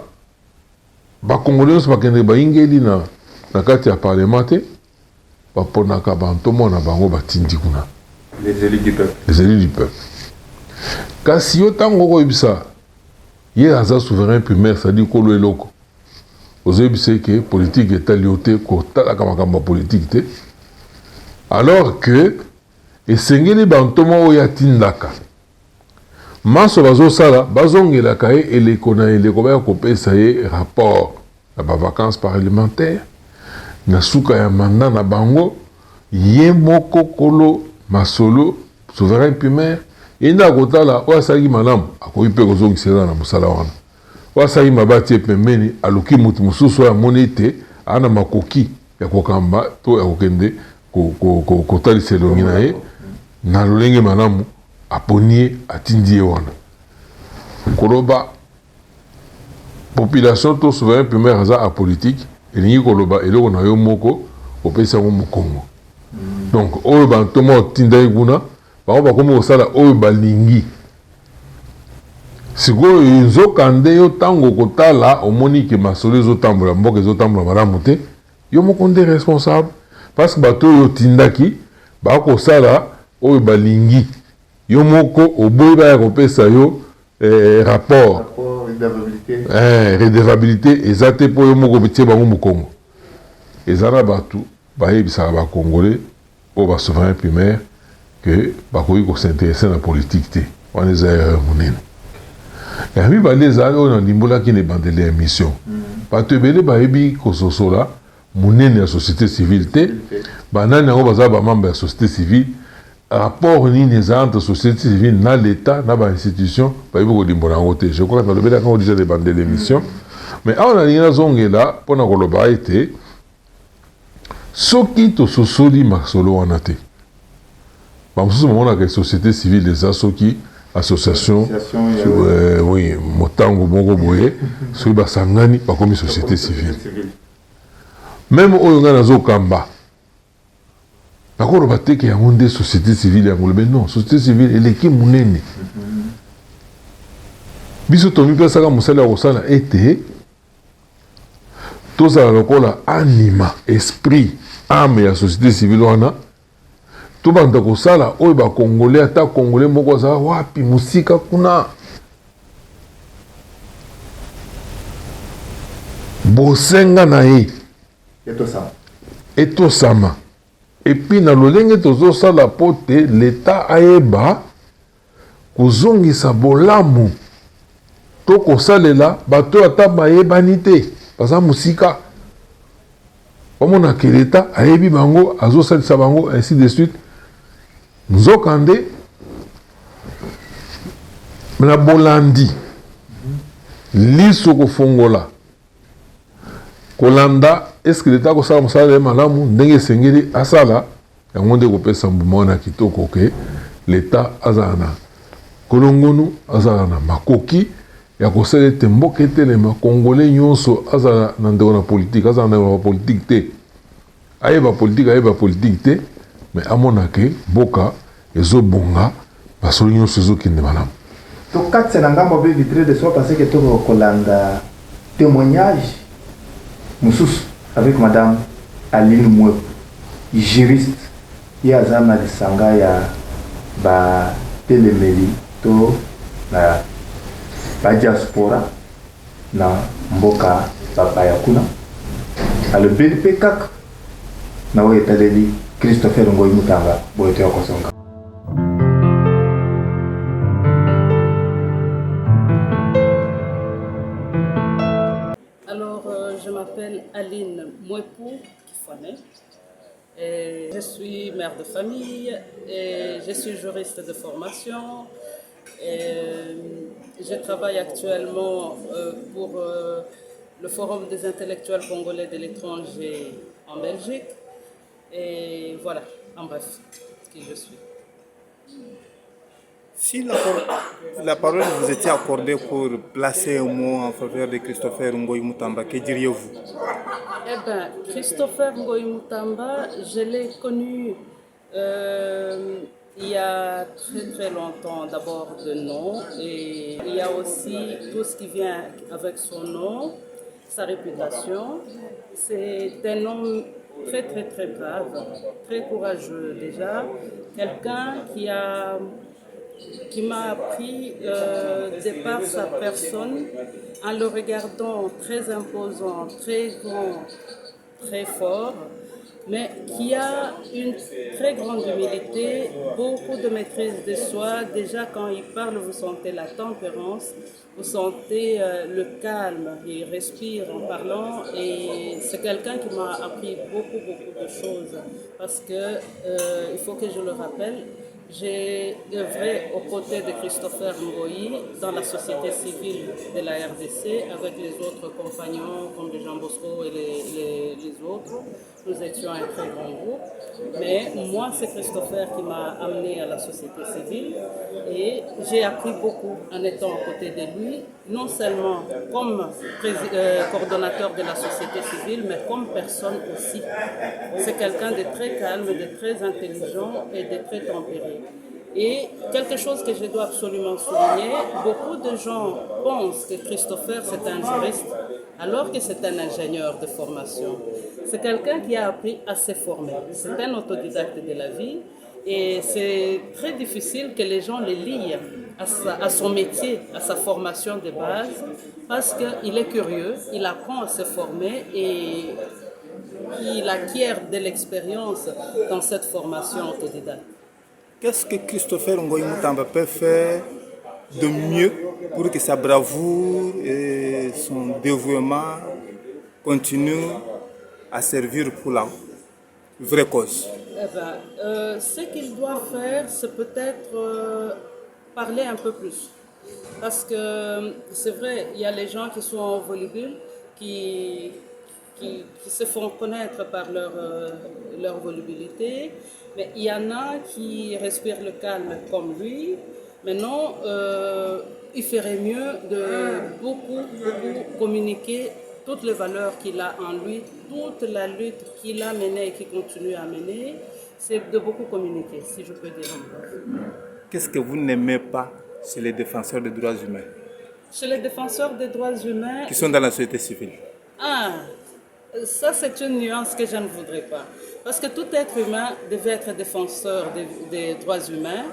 bakongolais nyonso bakendeke bayingeli na kati ya parlement te baponaka bantomo na bango batindi kuna.
Les élus du peuple.
Les élus du peuple. Kasi yo ntango okoyebisa ye aza souverain primaire, c'est-à-dire kolo eloko ozoyebisa eke politique etali yo te kotalaka makambo ya politique te, alors que esengeli bantomo oyo atindaka maso bazosala bazongelaka ye eleko na eleko baya kopesa ye rapport na bavacances parlementaires na suka ya manda na bango ye moko kolo masolo souverain primaire ye nde akotala oyo asalaki malamu akoki mpe kozongisela na mosala wana oyo asalaki mabati ye pembeni aluki motu mosusu oyo amoni ete aa na makoki ya kokamba to ya kokende kotalisa elongi na ye na lolenge malamu aponi ye atindi ye wana koloba population to souverain primaire aza apolitique elingi koloba eloko na yo moko opesi yango mokongo. Donc oyo bantoma otinda ye kuna bango bakomi kosala oyo balingi sikoyo nzokande yo ntango kotala omoni ke masolo ezotambola mboka ezotambola malamu te yo moko nde responsable parce que bato oyo otindaki bakosala oyo balingi yo moko oboyi baya kopesa yo rapport redevabilité eza te mpo yo moko betie bango mokongo eza na bato bayebisaka bakongolais oyo basouverain primaire ke bakoki kosinteresse na politique te wana eza erreur monene ya mibale ezali oyo nalimbolaki na ebandeli ya émission bato ebele bayebi kososola monene ya société civile te banani yango bazala bamembre ya société civile rapport nini eza entre société civile na l'état na bainstitution bayebi kolimbola yango te je crois que nalobelaki yango déjà na ebandeli émission mais awa nalingi nazongela mpona koloba ete soki tososoli masolo wana te bamosusu bamonaka société civile eza soki association
Association,
oui motango moko boye soki basangani bakomi société civile même oyo nga nazokamba nakoloba teke yango nde société civile yango lobe non société civile eleki monene biso tomipesaka mosala ya kosala ete tozala lokola anima esprit ame ya société civile wana tobanda kosala oyo bakongole ata kongole moko azala wapi mosika kuna bosenga na ye etosama epuis na lolenge tozosala po te leta ayeba kozongisa bolamu to kosalela bato ata bayebani te baza mosika bamonaka leta ayebi bango azosalisa bango ainsi de suite nzokande na bolandi liso kofongola kolanda eske leta kosala mosala ye malamu ndenge esengeli asala yango nde kopesa mbuma wana kitoko ke leta azala na kolongonu azala na makoki ya kosala ete mboka etelema kongole nyonso azala na ndeko na politike azala na ndeko na politike te ayeba politike te me amonake mboka ezobonga basolo nyonso ezokende malamu
tokatisa na ngambo mpe vitre de sorte à ce que tokolanda témoignage mosusu avec madame Aline Mwepu juriste ye aza na lisanga ya batelemeli to na badiaspora na mboka bapaya kuna alobeli mpe kaka na oyo etaleli Christopher Ngoyi Mutamba boye toya kosonga.
Alors, je m'appelle Aline Mwepu Kifwane. Je suis mère de famille et je suis juriste de formation. Je travaille actuellement pour le Forum des intellectuels congolais de l'étranger en Belgique. Et voilà, en bref, qui je suis.
Si la parole vous était accordée pour placer un mot en faveur de Christopher Ngoyi Mutamba, que diriez-vous?
Eh bien, Christopher Ngoyi Mutamba, je l'ai connu il y a très très longtemps, d'abord de nom, et il y a aussi tout ce qui vient avec son nom, sa réputation. C'est un homme très très très brave, très courageux déjà, quelqu'un qui m'a appris de par sa personne, en le regardant très imposant, très grand, très fort, mais qui a une très grande humilité, beaucoup de maîtrise de soi. Déjà quand il parle, vous sentez la tempérance, vous sentez le calme, il respire en parlant, et c'est quelqu'un qui m'a appris beaucoup de choses, parce que il faut que je le rappelle, j'ai œuvré aux côtés de Christopher Ngoyi dans la société civile de la RDC avec les autres compagnons comme Jean Bosco et les autres. Nous étions un très grand groupe. Mais moi, c'est Christopher qui m'a amené à la société civile et j'ai appris beaucoup en étant aux côtés de lui, non seulement comme coordonnateur de la société civile, mais comme personne aussi. C'est quelqu'un de très calme, de très intelligent et de très tempéré. Et quelque chose que je dois absolument souligner, beaucoup de gens pensent que Christopher c'est un juriste, alors que c'est un ingénieur de formation. C'est quelqu'un qui a appris à se former. C'est un autodidacte de la vie et c'est très difficile que les gens le lient à son métier, à sa formation de base, parce qu'il est curieux, il apprend à se former et il acquiert de l'expérience dans cette formation autodidacte.
Qu'est-ce que Christopher Ngoyi Mutamba peut faire de mieux pour que sa bravoure et son dévouement continuent à servir pour la vraie cause?
Ce qu'il doit faire, c'est peut-être parler un peu plus. Parce que c'est vrai, il y a les gens qui sont volubiles, qui se font connaître par leur volubilité, mais il y en a qui respirent le calme comme lui, Maintenant, il ferait mieux de beaucoup communiquer toutes les valeurs qu'il a en lui, toute la lutte qu'il a menée et qu'il continue à mener, c'est de beaucoup communiquer, si je peux dire.
Qu'est-ce que vous n'aimez pas chez les défenseurs des droits humains?
Chez les défenseurs des droits humains...
Qui sont dans la société civile.
Ah, ça c'est une nuance que je ne voudrais pas. Parce que tout être humain devait être défenseur des droits humains.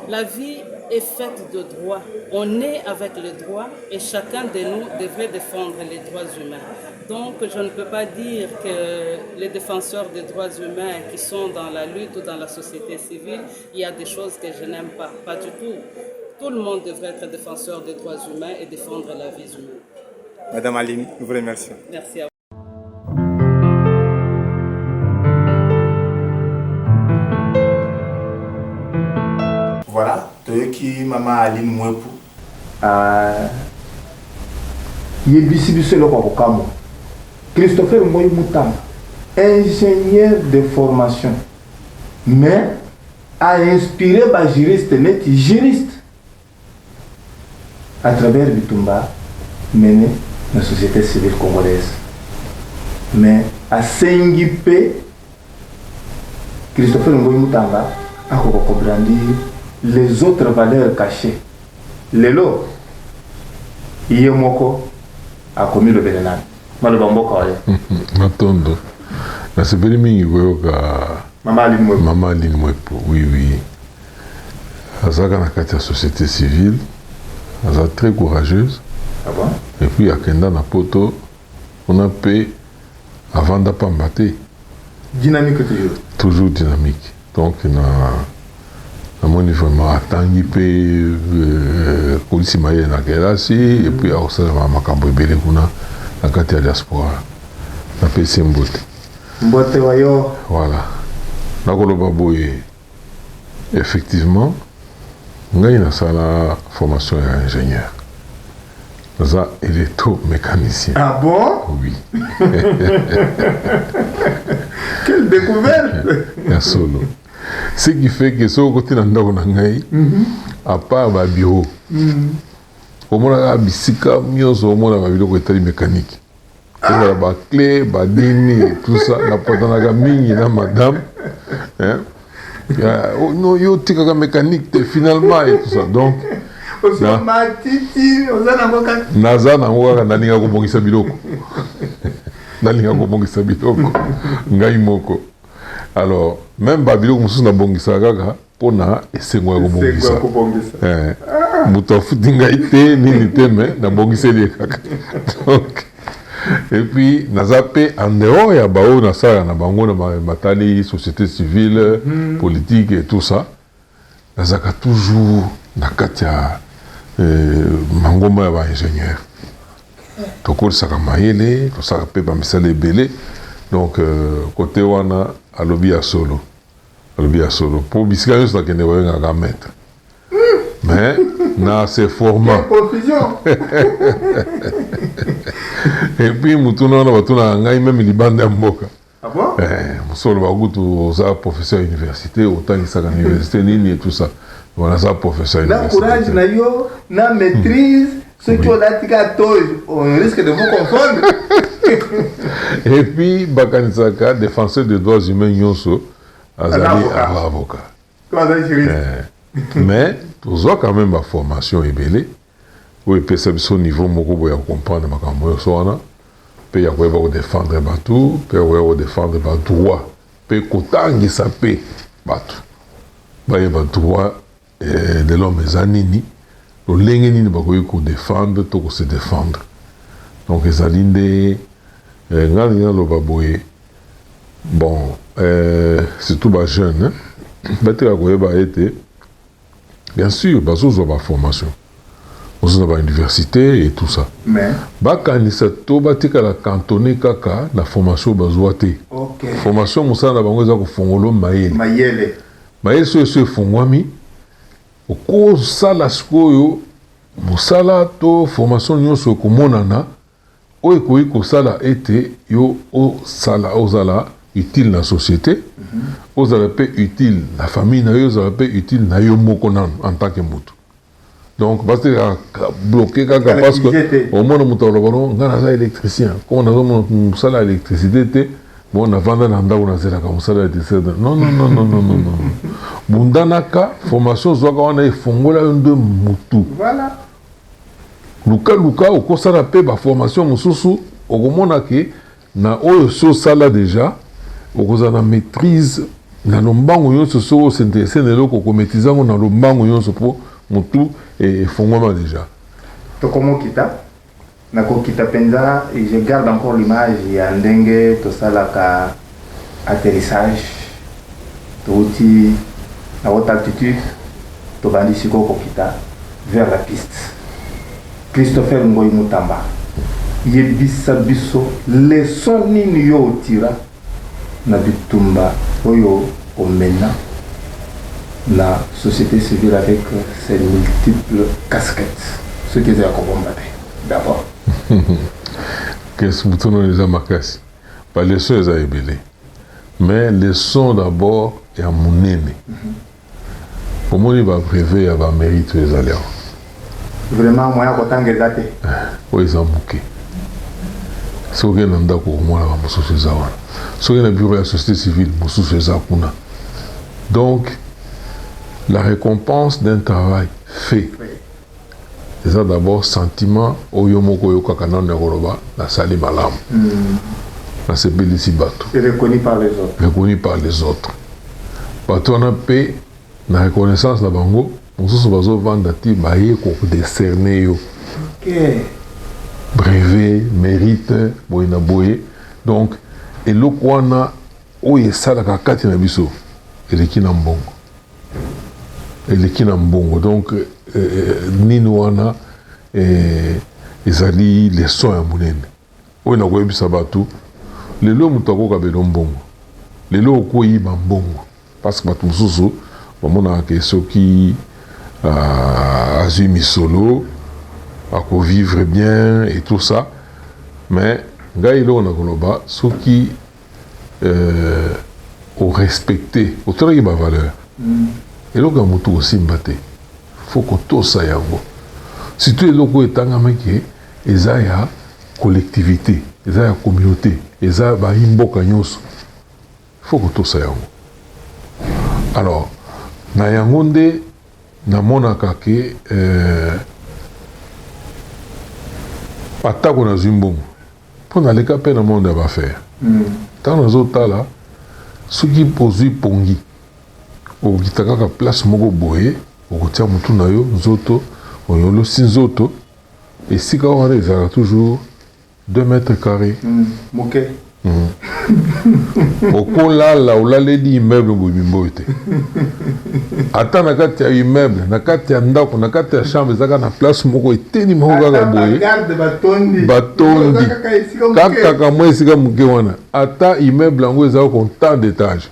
La vie est faite de droits. On est avec les droits et chacun de nous devrait défendre les droits humains. Donc je ne peux pas dire que les défenseurs des droits humains qui sont dans la lutte ou dans la société civile, il y a des choses que je n'aime pas. Pas du tout. Tout le monde devrait être défenseur des droits humains et défendre la vie humaine.
Madame Aline, nous vous remercions.
Merci à vous.
Voilà, toyoki Maman Aline Mwepu.
Yebisi biso eloko kokamo. Christopher Ngoyi Mutamba, ingénieur de formation, mais a inspiré ba juriste net juriste à travers Bitumba mené la société civile congolaise. Mais à Sengipe, Christopher Ngoyi Mutamba a comprendre les autres valeurs cachées. Lelo, Yemoko a commis le Bénin. Malobamboka wale.
Matondo. Na sebeli mingi koyoka
Maman Aline Mwepu.
Maman Aline Mwepu. Oui, oui. Azaka na kati ya société civile. Aza très courageuse.
Ah bon?
Et puis akenda na poto on a payé avant d'apambater.
Dynamique toujours.
Toujours dynamique. Donc na moni vraiment atangi pe polisi maye na kelasi et puis akosala makambo ebele kuna na kati ya diaspora na pesi mbote.
Mbote wayo.
Voilà. Nakoloba boye effectivement ngai nasala formation ya ingénieur. Ça électromécanicien.
Ah bon?
Oui.
Quelle découverte!
Ya solo. Ce qui fait que ce côté na ndako na ngai à part ba bureau. Omona bisika mioso omona ba biloko etali mécanique. Omona ba clé, ba dini tout ça na potana mingi na madame. Hein? Non, yo tika mécanique finalement et tout ça. Donc naza nango kaka nalinga kobongisa biloko nalinga kobongisa biloko ngai moko. Alors même babiloko mosusu nabongisa kaka mpona esengo ya kobongisa moto afuti ngai te nini te me nabongiseli ye kaka. Donc et puis naza mpe en dehors ya baoyo nasala na bango na matali société civile politique et tout ça nazaka toujours na kati ya mangoma ya baingénieur tokolisaka mayele tosaka mpe bamisala ebele. Donc côté wana alobi ya solo mpo bisika nyonso nakende bayengaka maître mais na se format et puis mutuna wana batunaka ngai meme libanda ya mboka mosolo bakutu oza professeur ya université otangisaka na université nini et tout ça. Voilà ça professeur
na courage na yo na maîtrise ce qui on a tika on risque de vous confondre.
Et puis bakanisaka défenseur des droits humains nyonso azali avocat. Mais tozwa quand même ba formation ebele ou epesa biso niveau moko boya comprendre makambo nyonso wana pe ya koyeba kodefendre bato pe ya koyeba kodefendre badroit pe kotangisa pe bato bayeba droit de l'homme eza nini lolenge nini bakoki kodefendre to kose défendre. Donc ezali nde nga lingi naloba boye bon surtout bajeune batika koyeba ete bien sûr bazozwa baformation bazozwa bauniversité et tout ça bakanisa to batikala cantonné kaka na formation bazwa te. Formation mosala na bango eza kofongola mayele so efongwami okosala sikoyo mosala to formation nyonso ekomonana oyo ekoki kosala ete yo ozala utile na société ozala mpe utile na famille na yo ozala mpe utile na yo moko nano en tant que moto.
Donc, parce que bloqué parce que au moins on a un électricien. Quand on a un salaire d'électricité, bon, on a vendu un endroit où on a un salaire d'électricité. Non. Bundanaka, formation, on a fongola un de mutu.
Voilà.
Luka, au cours de la formation, mususu, au moment que na oyo sala déjà, au cours de la maîtrise, na lombango yon so s'intéresser na loko ko maîtriser na lombango yon so po mutu et fongoma déjà.
To comment kita? Na ko kita penza et je garde encore l'image ya ndenge to sala ka atterrissage to uti à haute altitude to bandi siko ko kita vers la piste. Christopher Ngoyi Mutamba yebisa biso leçon nini yo tira na bitumba oyo omena la société civile avec ses multiples casquettes. Ce qui est à combattre d'abord.
Qu'est-ce que vous avez déjà marqué? Pas les sons à ébélé. Mais les sons d'abord et à mon aîné. Comment il va préver à va mériter les alliés?
Vraiment, moi, je suis en train de
oui, ils ont bouqué. Si vous avez un d'accord, moi, je suis en train de si vous avez un bureau de la société civile, je suis en train de donc, la récompense d'un travail fait. C'est ça d'abord sentiment au yomoko yokakana negoroba la sali malam. La sebelisi bato.
Et reconnu par les autres.
Reconnu par les autres. Bato on a payé la reconnaissance la bango. Mosusu bazo vanda ti baye ko décerner yo.
OK.
Brevet, mérite, boyna boye. Donc et lokwana oye sala ka kati na biso. Eleki na mbongo. Eleki na mbongo. Donc nino wana ezali leson ya munene oyo nakoyebisa bato lelo moto akokabela mbongo lelo okoyiba mbongo parce que bato mosusu bamonaka ke soki azwi misolo akovivre bien et tout ça mais ngai eloko nakoloba soki orespecte otalaki bavaleur eloko ya motu kosimba te faut que tout ça yango si tu es loko etangama ke eza ya collectivité eza ya communauté eza ba imboka nyonso faut que tout ça yango alors na yango nde namonaka ke atako nazwi mbongo mpo naleka mpe na monde ya baffaire ntango nazotala soki ozwi pongi okokita kaka place moko boye okotia mutu na yo nzoto oyolosi nzoto esika wana ezalaka toujours 2 mètres carrés
moke
okolala olaleli immeuble boyebimbo te ata na kati ya immeuble na kati ya ndako na kati ya chambre ezaka na place moko eteni moko kaka boye batondi kaka mwa esika moke wana ata immeuble yango ezaka kontant d'étage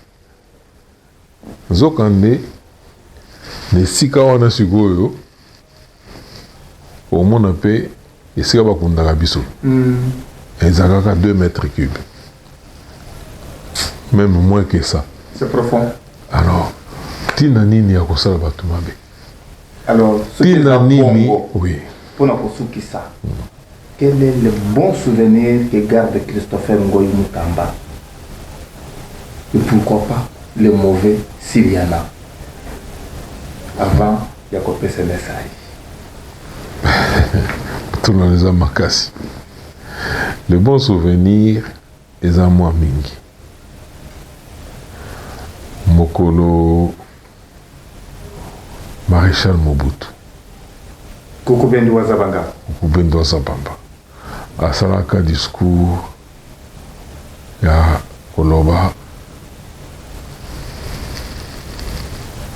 nzokande na esika wana sikoyo omona mpe esika bakundaka biso ezalaka 2 mètres cubes même moins que ça
c'est profond
alors tina nini ya kosala bato mabe
alors
tina nini oui
mpona kosukisa quel est le bon souvenir que garde Christopher Ngoyi Mutamba et pourquoi pas le mauvais s'il y en a avant ya kopesa message
tuna eza makasi le bon souvenir eza mwa mingi mokolo Maréchal Mobutu
Kukubendu wa Zabanga
Kukubendu wa Zabamba asalaka discours ya koloba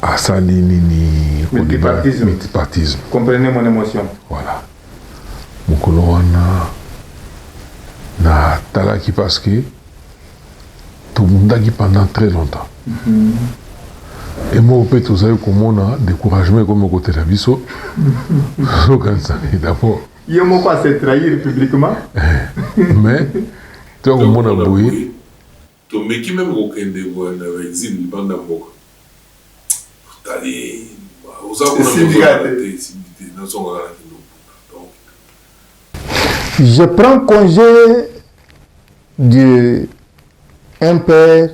asali nini multipartisme.
Comprenez mon émotion.
Voilà. Mokolo wana na talaki parce que tobundaki pendant très longtemps. Et moi peut tous avez komona découragement comme côté la biso. D'abord.
Il m'a pas se trahir publiquement.
Mais tu as komona boui.
To meki même aucun de voir na exil banda mboka. Tali
Je prends congé d'un père,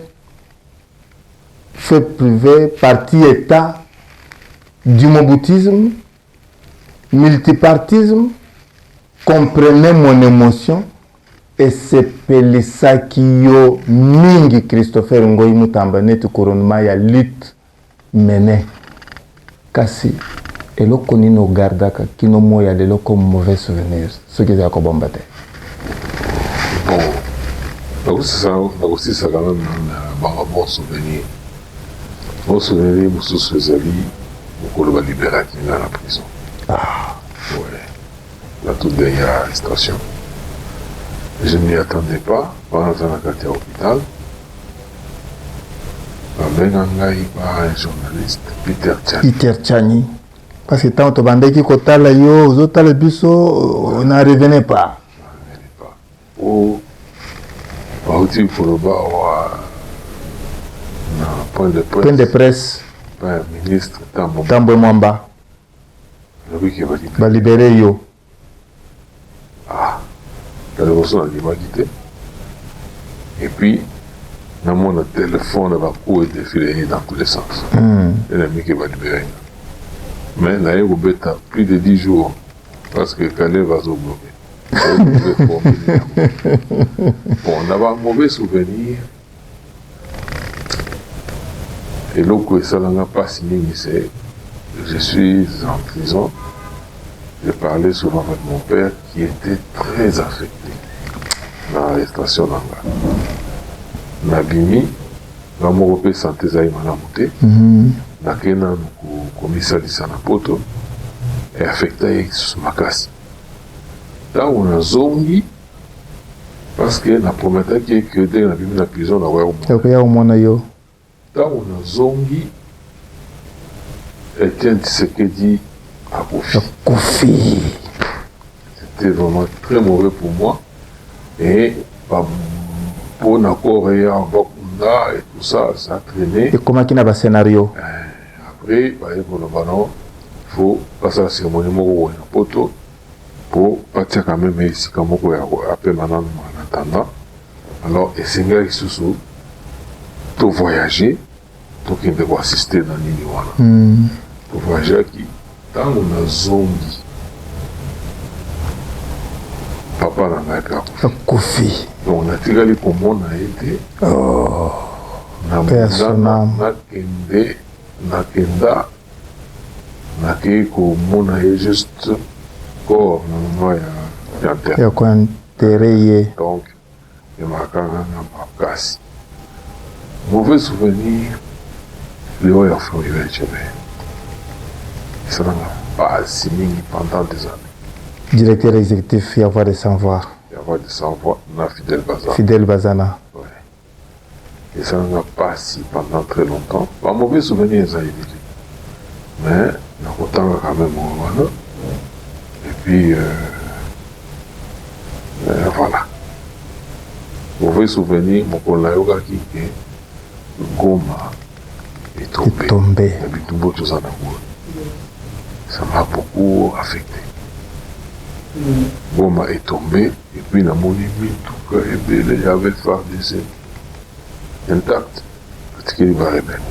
fait privé, parti État, du moboutisme, multipartisme. Comprenez mon émotion et c'est Pelisaki yo mingi Christopher Ngoi Mutamba netu couronnement ya lutte mené kasi eloko nino gardaka kino moya lelo comme mauvais souvenir ce qui est combattre.
Bon, ça aussi ça quand même un bon souvenir. Bon souvenir pour ces amis pour le libérer dans la prison.
Ah
ouais. La toute dernière arrestation. Je ne m'y attendais pas pendant la carte à l'hôpital. Un journaliste,
Peter Tchani. Parce que tant que tu kotala yo, aux autres biso, on n'en revenait pas.
Pour le bas, point de presse. Un ministre
Tambo Mwamba. Va libérer yo.
Ah, la révolution a quitté. Et puis, dans mon téléphone, va courir défiler dans tous les sens. L'ennemi qui va libérer. Mais il y a plus de 10 jours parce que Calais va se bloquer. Bon, on avait un mauvais souvenir. Et l'autre, ça n'a pas signé, c'est je suis en prison. J'ai parlé souvent avec mon père qui était très affecté dans l'arrestation d'Anga. Nabimi, dans mon repère santé Zaïmana Mouté, Nakena au commissaire de Sanapoto, est affecté sur ma casse. Là, on a zongi, parce que la première fois qu'il y a dès la prison, on a
eu
là, on a zongi, Etienne Tshisekedi à
Kofi.
C'était vraiment très mauvais pour moi. Et pour l'accord et tout ça, ça a traîné.
Et comment il y a un scénario?
Après, il faut passer à la cérémonie pour partir quand même ici, comme on appelle maintenant en attendant. Alors, et c'est là qu'il faut voyager, pour qu'il doit assister dans l'Union. Pour voyager qui, quand on a zombie, papa n'a pas
Kofi.
Donc, on a tiré les poumons, on a été.
Oh, personnel.
Nakenda, on a juste corps,
il y a quoi intérêt.
Donc, il m'a quand même cassé. Mauvais souvenir, les hauts ont fait ça n'a pas si pendant des années.
Directeur exécutif, il y a voix de sans-voix.
Il y a voix de sans-voix, on a Fidel Bazana.
Fidel Bazana.
Ouais. Et ça n'a pas si pendant très longtemps. Pas mauvais souvenir, ça a été. Mais, on a autant quand même voilà. Et puis, voilà. Mauvais souvenir, mon collègue qui est Goma est tombé. Ça m'a beaucoup affecté. Goma est tombé, et puis la monnaie, il y avait le phare d'essai intact, parce qu'il va rebelle.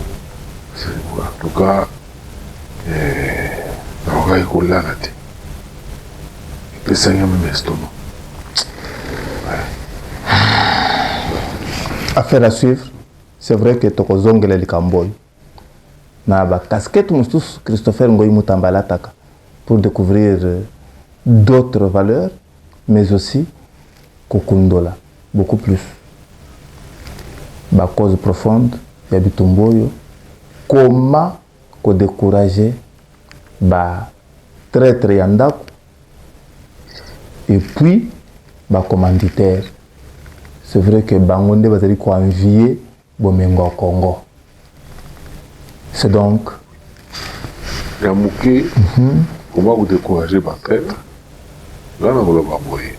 En tout cas, on va écouler la tête. Et puis ça y est, même estomac.
Affaire à suivre. C'est vrai que Tokozongele le Camboy. Na ba casquette tous Christopher Ngoi Mutamba l'ataka pour découvrir d'autres valeurs, mais aussi Kokundola, beaucoup plus. Ba cause profonde, ya bitumboyo, comment ko décourager ba traître yandako et puis ba commanditaire. C'est vrai que Bangonde va dire qu'on envier Bomengo au Congo. C'est donc.
Yamouké, comment vous découragez ma traite? Là, on va pas mourir.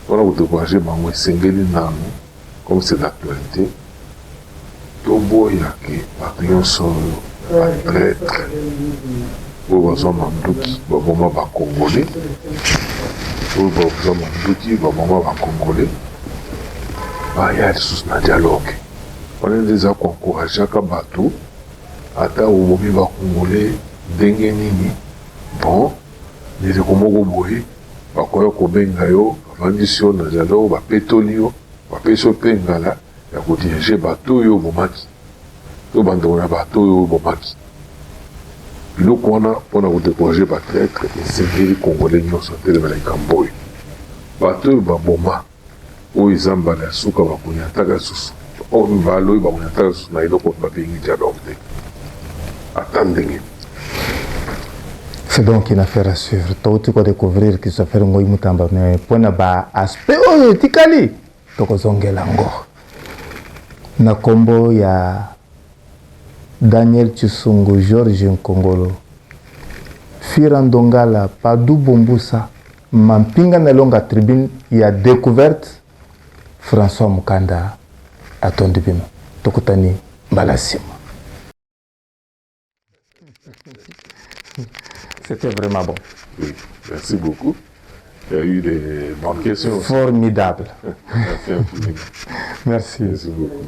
Comment vous découragez ma mouille Sengeli Namo, comme c'est l'actualité. Tobo Yake, Papillon Solo, batraître oyo bazwa manduki baboma bacongolais oyo bazwa manduki baboma bacongolais baya lisusu na dialogue wana nde eza koencourageaka bato ata obomi bacongolais ndenge nini bon ndeko moko boye bakoya kobenga yo bavandisi yo na dialogue bapetoli yo bapesi yo mpe ngala ya kodirige bato oyo obomaki to bandeko na bato oyo obomaki biloko wana mpona kodécourage batraître esengeli congolais nyonso atelemela likambo oyo bato oyo baboma oyo eza mbala ya suka bakonyataka lisusu oyo mbala oyo bakonyataka lisusu na eloko oyo babengi dialogue te ata ndenge.
C'est donc une affaire à suivre. Tout quoi découvrir qui se fait un goy mutamba mais pour na ba aspect oyo tikali tokozongela ngo na kombo ya Daniel Chisungu, Georges Nkongolo, Firandongala, Padou Bombusa, Mampinga na longa tribune, il y a découverte François Mukanda à Tondibino, Tokutani Balasima. C'était vraiment bon.
Oui, merci beaucoup. Il y a eu des bonnes questions.
Formidable.
Merci infiniment.
Merci.
Merci beaucoup.